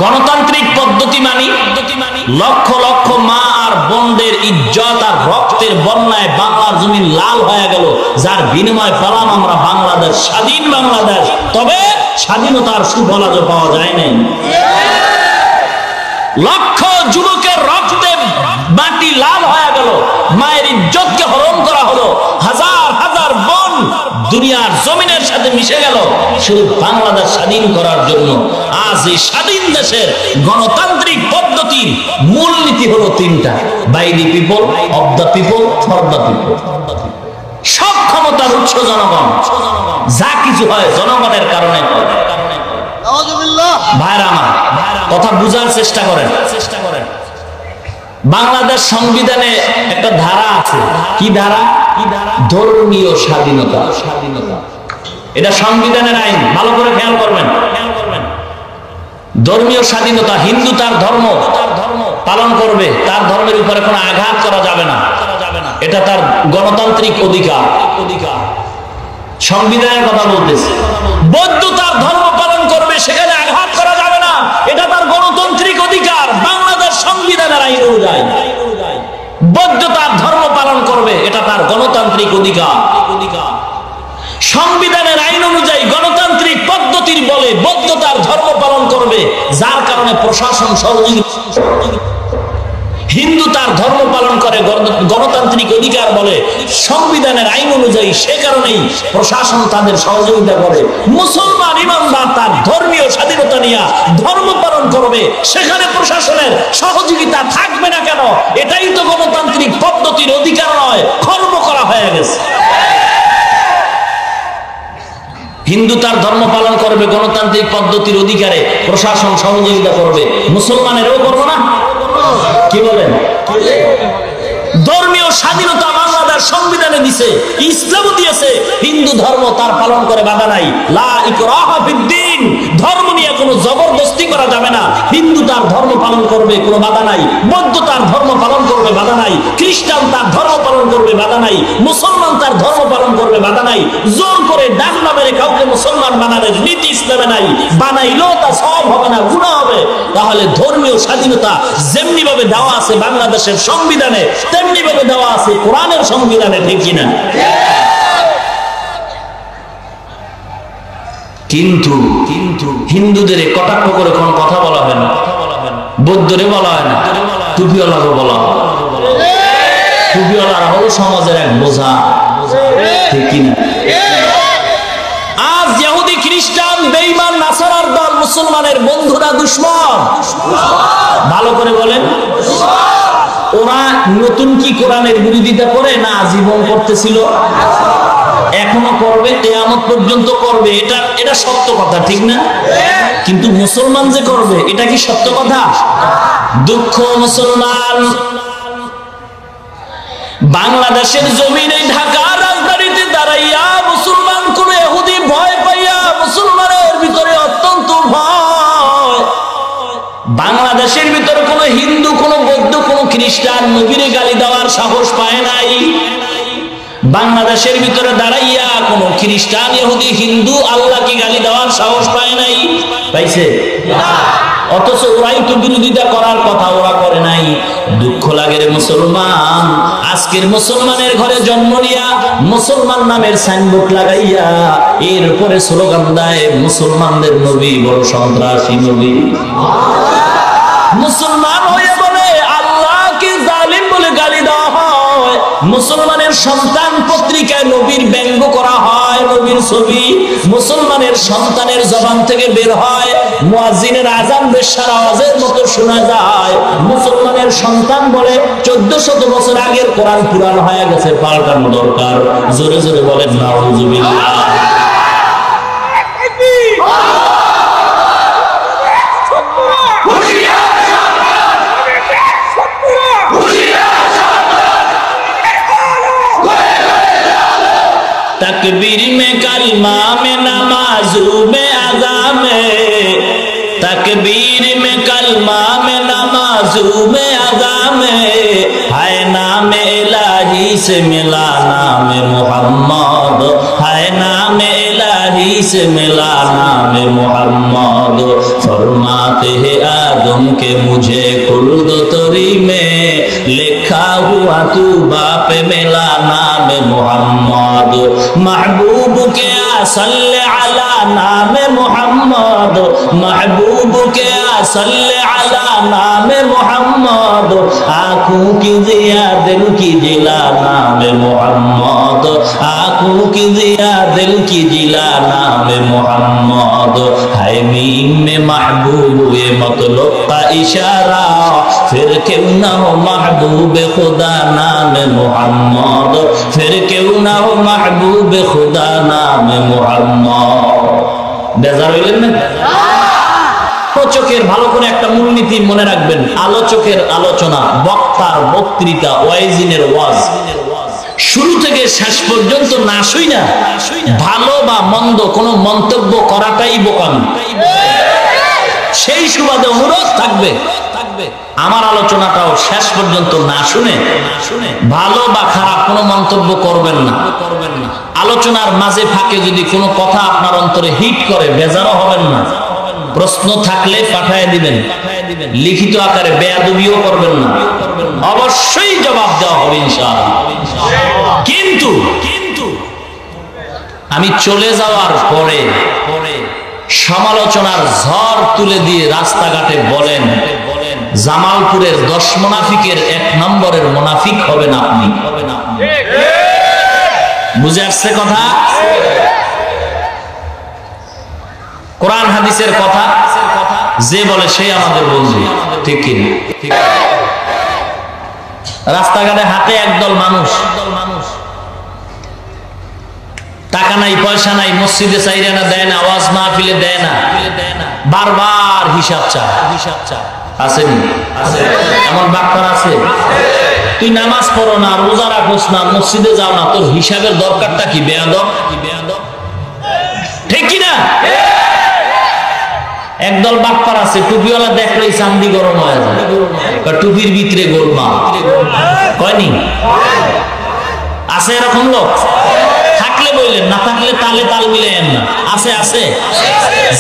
গণতান্ত্রিক পদ্ধতি মানি লক্ষ লক্ষ মা আর বোনদের ইজ্জত আর রক্তের বন্যায় বাংলার জমি লাল হয়ে গেল, যার বিনিময় পেলাম আমরা বাংলাদেশ, স্বাধীন বাংলাদেশ। তবে স্বাধীনতার সুফল আজও পাওয়া যায় নাই। লক্ষ যুবকের রক্তে মাটি লাল হয়ে গেল, মায়ের ইজ্জতকে হরণ করা হলো, হাজার হাজার বোন দুনিয়ার জমিনের সাথে মিশে গেল শুধু বাংলাদেশ স্বাধীন করার জন্য। আজ এই স্বাধীন দেশের গণতান্ত্রিক পদ্ধতির মূলনীতি হলো তিনটা: by the people, of the people, for the people. সব ক্ষমতার উৎস জনগণ, যা কিছু হয় জনগণের কারণে। ভাইরা আমার, কথা বুঝার চেষ্টা করেন। বাংলাদেশ সংবিধানে একটা ধারা আছে। কি ধারা? ধর্মীয় স্বাধীনতা। এটা সংবিধানের আইন, ভালো করে খেয়াল করবেন। ধর্মীয় স্বাধীনতা, হিন্দু তার ধর্ম পালন করবে, তার ধর্মের উপরে কোনো আঘাত করা যাবে না, এটা তার গণতান্ত্রিক অধিকার। সংবিধানের কথা বলতেছে। বৌদ্ধ তার ধর্ম পালন করবে, সেখানে আঘাত করা যাবে না, এটা তার গণতান্ত্রিক অধিকার। বাংলাদেশ সংবিধানের আইন অনুযায়ী বৌদ্ধ তার ধর্ম পালন করবে, এটা তার গণতান্ত্রিক অধিকার। সংবিধানের আইন অনুযায়ী গণতান্ত্রিক পদ্ধতির বলে বৌদ্ধ তার ধর্ম পালন করবে, যার কারণে প্রশাসন সহযোগিতা। হিন্দু তার ধর্ম পালন করে গণতান্ত্রিক অধিকার বলে সংবিধানের আইন অনুযায়ী, সে কারণেই প্রশাসন তাদের সহযোগিতা করে। মুসলমান ইমানদার তার ধর্মীয় স্বাধীনতা নিয়ে ধর্ম পালন করবে, সেখানে প্রশাসনের সহযোগিতা থাকবে না কেন? এটাই তো গণতান্ত্রিক পদ্ধতির অধিকার নয়, খর্ব করা হয়ে গেছে। হিন্দু তার ধর্ম পালন করবে গণতান্ত্রিক পদ্ধতির অধিকারে, প্রশাসন সহযোগিতা করবে। মুসলমানেরও করবো না? কি বলেন? ধর্মীয় স্বাধীনতা বাংলাদেশ সংবিধানে দিছে, ইসলামও দিয়েছে। হিন্দু ধর্ম তার পালন করে, বাধা নাই। লা ইকরাহা ফিদ্দীন, ধর্ম নিয়ে কোনো জবরদস্তি করা যাবে না। হিন্দু তার ধর্ম পালন করবে, কোনো বাধা নাই। বৌদ্ধ তার ধর্ম পালন করবে, বাধা নাই। খ্রিস্টান তার ধর্ম পালন করবে, বাধা নাই। মুসলমান তার ধর্ম পালন করবে, বাধা নাই। জোর করে ডাক না মেরে কাউকে মুসলমান বানানোর নীতি ইসলামে নাই। বানাইলেও তা সব হবে না, গুনাহ হবে। তাহলে ধর্মীয় স্বাধীনতা যেমনি ভাবে দেওয়া আছে বাংলাদেশের সংবিধানে, তেমনি ভাবে দেওয়া আছে কোরআনের সংবিধানে, ঠিক কিনা? কিন্তু হিন্দুদের কটাক্ষ করে কোন কথা বলা হয় না, বৌদ্ধরে বলা হয় না, টুপিওয়ালাকে বলা হয়। টুপিওয়ালারা হলো সমাজের এক বোঝা, ঠিক কিনা? আজ ইহুদি, খ্রিস্টান, বেঈমান, নাসারার দল মুসলমানের বন্ধুরা দুশমন। ভালো করে বলেন, ওরা নতুন কি কোরআনের বিরোধিতা করে না আজীবন করতেছিল? এখনো করবে, কিয়ামত পর্যন্ত করবে, এটা সত্য কথা, ঠিক না? কিন্তু মুসলমান যে করবে এটা কি সত্য কথা? দুঃখ মুসলমান বাংলাদেশের জমিনে ঢাকা রাজধানীতে দাঁড়াইয়া মুসলমান কোন ইহুদি ভয় পাইয়া মুসলমানের ভিতরে অত্যন্ত ভয়। বাংলাদেশের ভিতরে কোন হিন্দু, কোন বৌদ্ধ, কোন খ্রিস্টান নবীরে গালি দেওয়ার সাহস পায় নাই। বাংলাদেশের ভিতরে দাঁড়াইয়া কোন খ্রিস্টান, ইহুদি, হিন্দু আল্লাহকে গালি দেওয়ার সাহস পায় নাই। পাইছে? অথচ ওরাই তো বিরোধিতা করার কথা, ওরা করে নাই। দুঃখ লাগে রে মুসলমান, আজকের মুসলমানের ঘরে জন্ম নিয়া মুসলমান নামের সাইনবোর্ড লাগাইয়া এরপরে স্লোগান দেয় মুসলমানদের নবী বড় সন্ত্রাসী নবী। মুসলমান হয়ে বলে আল্লাহকে জালিম বলে গালি দেওয়া হয়। মুসলমানের সন্তান পত্রিকায় নবীর ব্যঙ্গ করা হয়, নবীর ছবি মুসলমানের সন্তানের জবান থেকে বের হয়, মুয়াজ্জিনের আযান বেশ্যার আওয়াজের মতো শোনা যায়। মুসলমানের সন্তান বলে 1400 বছর আগের কোরআন পুরাণ হয়ে গেছে, পাল্টানো দরকার। জোরে জোরে বলেন নাউযুবিল্লাহ। तकबीर में कलमा में नमाजू में अज़ा में, तकबीर में कलमा में नमाजू में अज़ा में, है नाम इलाही से मिला नाम मोहम्मद, है नाम इलाही से मिला नाम मोहम्मद। फरमाते हैं आदम के मुझे खुल्द तरी में लिखा हुआ तू बाप मिला नाम मोहम्मद। महबूब के सल्ले अला नाम मोहम्मद, महबूब के सल्ले अला नाम मोहम्मद। आँखों की जिया दिल की जिला नाम मोहम्मद, आँखों की जिया दिल की जिला नाम मोहम्मद। है मीम में महबूब ये मतलब का इशारा, फिर क्यों ना हो महबूब खुदा नाम मोहम्मद, फिर क्यों ना हो महबूब खुदा नाम मोहम्मद। बेजार হইলেন না? আলোচকের ভালো করে একটা মূলনীতি মনে রাখবেন, আলোচকের আলোচনা, বক্তার বক্তৃতা, ওয়াইজিনের ওয়াজ শুরু থেকে শেষ পর্যন্ত না শুই না ভালো বা মন্দ কোনো মন্তব্য করাটাই বোকামি। সেই সুবাদে অনুরোধ থাকবে আমার আলোচনাটাও শেষ পর্যন্ত না শুনে ভালো বা খারাপ কোনো মন্তব্য করবেন না। আলোচনার মাঝে ফাঁকে যদি কোনো কথা আপনার অন্তরে হিট করে বেজারও হবেন না। প্রশ্ন থাকলে পাঠায় দিবেন, লিখিত আকারে বেয়াদবিও করবেন না, অবশ্যই জবাব দেওয়া হবে ইনশাআল্লাহ। কিন্তু আমি চলে যাওয়ার পরে সমালোচনার ঝড় তুলে দিয়ে রাস্তাঘাটে বলেন জামালপুরের 10 মুনাফিকের 1 নম্বরের মুনাফিক হবেন আপনি। বুঝে আসছে কথা? কোরআন হাদিসের কথা যে বলে সে আমাদের বন্ধু, ঠিক কি না? রাস্তাঘাটে হাতে একদল মানুষ, টাকা নাই পয়সা নাই, মসজিদে চাইরে না দেয় না, আওয়াজ মাহফিলে দেয় না, বারবার হিসাব চা আসেনি? এমন বাক্তার আছে? তুই নামাজ পড়ো না, রোজা রাখোস না, মসজিদে যাও না, তোর হিসাবের দরকারটা কি? বেয়াদব, ঠিক কি না? একদল বাটপার আছে, টুপিওয়ালা দেখলেই চান্দি গরম হয়ে যায়, টুপির ভিতরে গোলমা কয়নি? আছে এরকম লোক? থাকলে বললেন, না থাকলে তালে তাল মিলেন না। আছে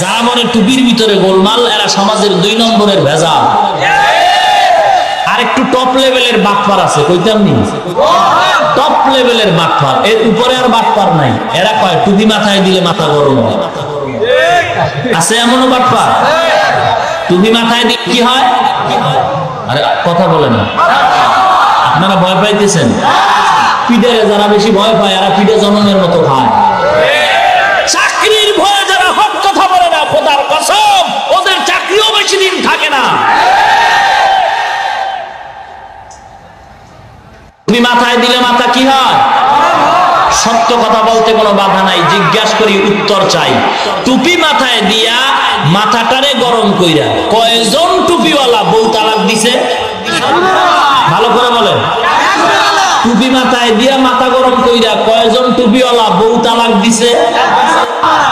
যারা মনে টুপির ভিতরে গোলমাল, এরা সমাজের 2 নম্বরের ভেজাল। আর একটু টপ লেভেলের বাটপার আছে, কইতাম নি? টপ লেভেলের বাটপার, এর উপরে আর বাটপার নাই। এরা কয় টুপি মাথায় দিলে মাথা গরম হয়। আছে এমনও বাটপার? টুপি মাথায় দিলে কি হয়? আরে কথা বলেন না, আপনারা ভয় পাইতেছেন। পিঠে যারা বেশি ভয় পায় এরা পিঠে জনমের মতো খায়। চাকরির ভয়ে যারা হক কথা বলে না, খোদার কসম ওদের চাকরিও বেশি দিন থাকে না। তুমি মাথায় দিলে মাথা কি হয়? সত্য কথা বলতে কোনো বাধা নাই, জিজ্ঞাসা করি উত্তর চাই। টুপি মাথায় দিয়া মাথাটারে গরম কইরা কয়জন টুপিওয়ালা বউ তালাক দিছে? ভালো করে বলেন। টুপি মাথায় দিয়া মাথা গরম কইরা কয়জন টুপিওয়ালা বউ তালাক দিছে?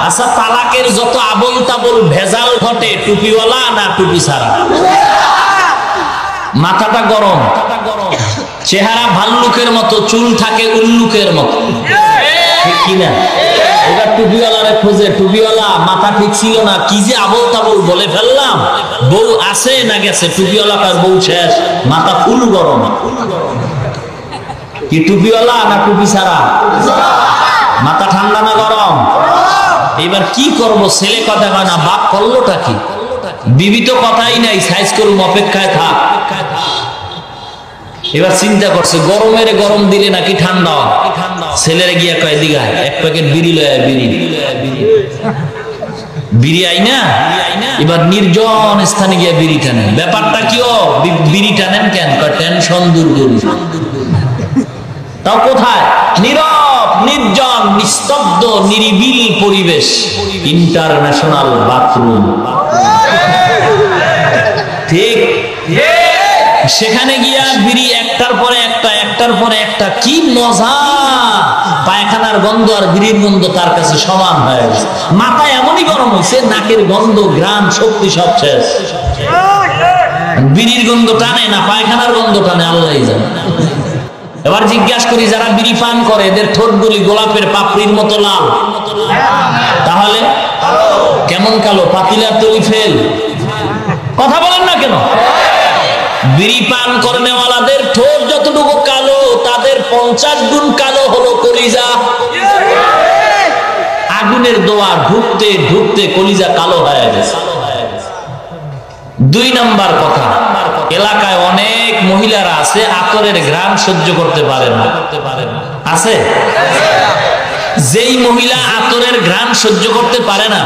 আচ্ছা, তালাকের যত আবল তাবল ভেজাল ঘটে টুপিওয়ালা না টুপি ছাড়া? মাথাটা গরম, চেহারা ভাল্লুকের মতো, চুল থাকে উল্লুকের মতো, ঠিক কিনা? এবার টুপিওয়ালারে খোঁজে, টুপিওয়ালা মাথা ঠিক ছিল না, কি যে আবল তাবল বলে ফেললাম, বউ আছে না গেছে? টুপিওয়ালা কার বউ শেষ, মাথা ফুল গরম। কি টুপিওয়ালা না টুপি ছাড়া? মাথা ঠান্ডা না গরম? এবার কি করব? ছেলে কথা কয় না, বাপ করলোটা কি? বিবি তো কথাই নাই, সাইজ করুম, অপেক্ষায় থাক। এবার চিন্তা করছে গরমের গরম দিলে নাকি ঠান্ডা। ছেলেরে গিয়া কয় দিঘা এক প্যাকেট বিড়ি লয়, বিড়ি আইনা। এবার নির্জন স্থানে গিয়া বিড়ি টানেন। ব্যাপারটা কি? বিড়ি টানেন কেন? টেনশন দূর করুন। তাও কোথায়? নীরব, নির্জন, নিস্তব্ধ, নিরিবিল পরিবেশ, ইন্টারন্যাশনাল বাথরুম, ঠিক? সেখানে গিয়া বিড়ি একটার পরে একটা, একটার পরে একটা, কি মজা! পায়খানার গন্ধ আর বিড়ির গন্ধ তার কাছে সমান হয়ে গেছে। মাথা এমনই গরম হয়েছে, নাকের গন্ধ, ঘ্রাণ, শক্তি সব শেষ। বিড়ির গন্ধ টানে না পায়খানার গন্ধ টানে, আল্লাহই জানে। এবার জিজ্ঞাসা করি, যারা বিড়ি পান করে এদের ঠোঁটগুলি গোলাপের পাপড়ির মতো লাল, তাহলে কেমন কালো? পাতিলার তলি ফেল। কথা বলেন না কেন? বিড়ি পান করনেওয়ালাদের ঠোঁট যতটুকু কালো, তাদের 50 গুণ কালো হলো কলিজা। আগুনের দোয়া ঢুকতে ঢুকতে কলিজা কালো হয়ে গেছে। 2 নাম্বার কথা, এলাকায় অনেক মহিলারা আছে আতরের ঘ্রাণ সহ্য করতে পারে না। আছে? যেই মহিলা আতরের ঘ্রাণ সহ্য করতে পারে না,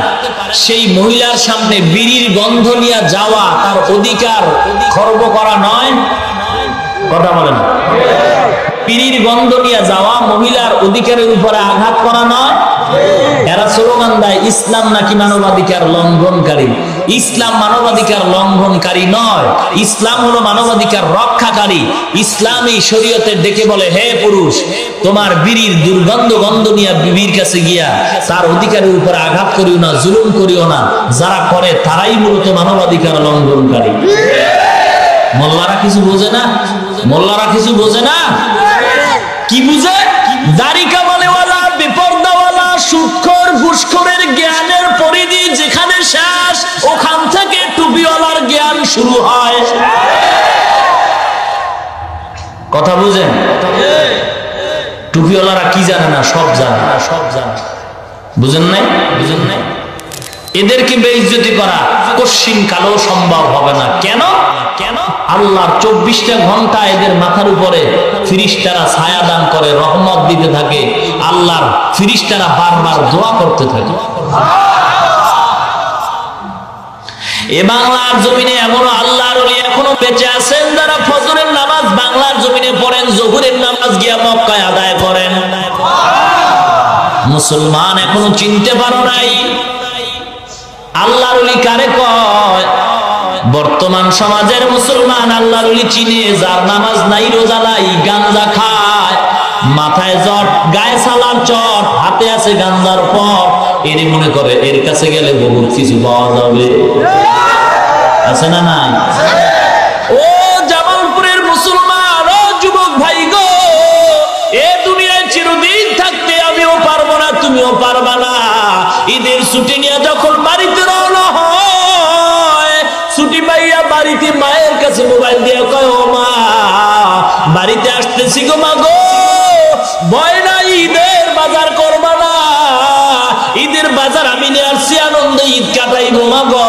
সেই মহিলার সামনে বিড়ির গন্ধ নিয়ে যাওয়া তার অধিকার খর্ব করা নয়। কথা বলেন। বিড়ির গন্ধ নিয়ে যাওয়া মহিলার অধিকারের উপরে আঘাত করা নয়। এরা স্লোগান দেয় ইসলাম নাকি মানবাধিকার লঙ্ঘনকারী। ইসলাম মানবাধিকার লঙ্ঘনকারী নয়, ইসলাম হলো মানবাধিকার রক্ষাকারী। ইসলামী শরীয়তের ডেকে বলে, হে পুরুষ, তোমার বিড়ির দুর্গন্ধ গন্ধ নিয়ে বিবির কাছে গিয়া তার অধিকারের উপরে আঘাত করিও না, জুলুম করিও না। যারা করে তারাই মূলত মানবাধিকার লঙ্ঘনকারী। মোল্লারা কিছু বোঝে না? মোল্লারা কিছু বোঝে না? কি বুঝে? দাড়ি কামালেওয়ালা, বেপরদাওয়ালা, সুদখোর, ঘুষখোরের জ্ঞানের পরিধি যেখানে শেষ, ওখান থেকে টুপিওয়ালার জ্ঞান শুরু হয়। কথা বুঝেন? টুপিওয়ালারা কি জানে না? সব জানে, সব জানে। বুঝেন নাই? বুঝেন নাই? এদেরকে বেইজ্জতি করা কশিন কালো সম্ভব হবে না। কেন? কেন? আল্লাহর 24টা ঘন্টা এদের মাথার উপরে ফিরিস্তারা ছায়া দান করে, রহমত দিতে থাকে। আল্লাহর ফিরিস্তারা বারবার দোয়া করতে থাকে। এ বাংলার জমিনে এমনও আল্লাহর ওলি এখনো বেঁচে আছেন যারা ফজরের নামাজ বাংলার জমিনে পড়েন, জোহরের নামাজ গিয়া মক্কায় আদায় করেন। মুসলমান এখনো চিনতে পারো নাই আল্লাহর ওলি কারে কয়? বর্তমান সমাজের মুসলমান আল্লাহর ওলি চিনে যার নামাজ নাই, রোজা নাই, গাঞ্জা খায়, মাথায় জট, গায়ে সালার চট, হাতে আছে গাঞ্জার পট। এর মনে করে এর কাছে গেলে বহুত কিছু পাওয়া যাবে। আছে না নাই? ও জামালপুরের মুসলমান, ও যুবক ভাই গো, এ দুনিয়ায় চিরদিন থাকতে আমিও পারবো না, তুমিও পারবা না। ঈদের ছুটি নিয়ে যখন বাড়িতে রওনা হয়, ছুটি পাইয়া বাড়িতে মায়ের কাছে মোবাইল দিয়ে কয়, ও মা, বাড়িতে আসতেছি গো মা গো, ভয় নাই, ঈদের বাজার করবা না? ঈদের বাজার আমি নিয়ে আসছি, আনন্দ ঈদ কাটাইবো মা গো।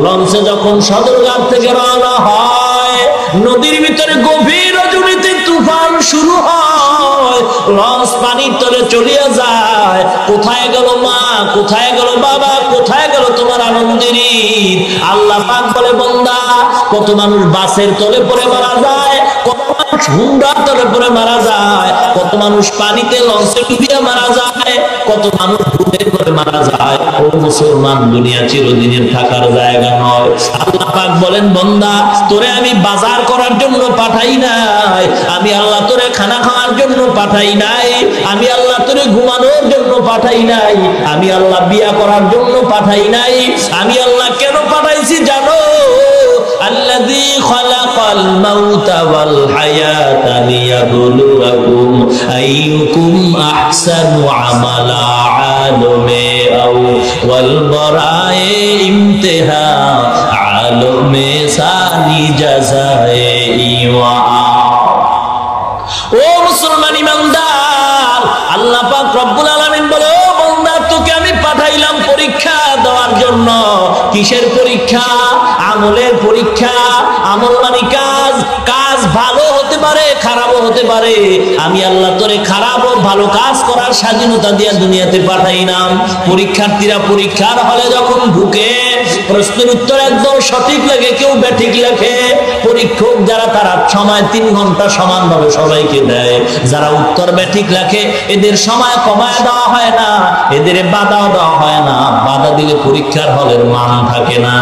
লঞ্চে যখন সদরঘাট থেকে রওনা হয়, নদীর ভিতরে গভীর রজনীতে তুফান শুরু হয়, লঞ্চ পানির তলে চলিয়া যায়। কোথায় গেল মা, কোথায় গেল বাবা, কোথায় গেল তোমার আনন্দের ঈদ? আল্লাহ পাক বলে, বান্দা, কত মানুষ বাসের তলে পড়ে মারা যায়, কত হুন্ডার তলে পরে মারা যায়, কত মানুষ পানিতে লঞ্চে ডুবিয়ে মারা যায়, কত মানুষ ডুবে করে মারা যায়। ও মুসলমান, দুনিয়া চিরদিনের থাকার জায়গা নয়। আল্লাহ পাক বলেন, বান্দা তোরে আমি বাজার করার জন্য পাঠাই নাই, আমি আল্লাহ তোরে খানা খাওয়ার জন্য পাঠাই নাই, আমি আল্লাহ তোরে ঘুমানোর জন্য পাঠাই নাই, আমি আল্লাহ বিয়া করার জন্য পাঠাই নাই। আমি আল্লাহ কেন পাঠাইছি জানো? আল্লাযী খালাকাল মাউতা ওয়াল হায়াতা লিয়াবলুয়াকুম আইয়ুকুম আহসানু আমালা, আলমে আও ওয়াল বরায়ে ইমতিহা, আলমে সানি জাযায়ে ইওয়া। ও মুসলমান ইমানদার, আল্লাহ পাক রব্বুল আলামিন বলে, ও বান্দা তোকে আমি পাঠাইলাম পরীক্ষা দেওয়ার জন্য। কিসের পরীক্ষা? আমলের পরীক্ষা। আমল মানে কাজ। কাজ ভালো হতে পারে, খারাপও হতে পারে। আমি আল্লাহ তোরে খারাপ ও ভালো কাজ করার স্বাধীনতা দিয়ে দুনিয়াতে পাঠাইলাম। পরীক্ষার্থীরা পরীক্ষার হলে যখন ঢুকে, প্রশ্নের উত্তর একদম সঠিক লাগে, কেউ ব্যাঠিক লেখে। পরীক্ষক যারা, তারা সময় 3 ঘন্টা সমানভাবে সবাইকে দেয়। যারা উত্তর ব্যাঠিক লেখে, এদের সময় কমায় দেওয়া হয় না, এদের বাধাও দেওয়া হয় না। বাধা দিলে পরীক্ষার হলের মান থাকে না।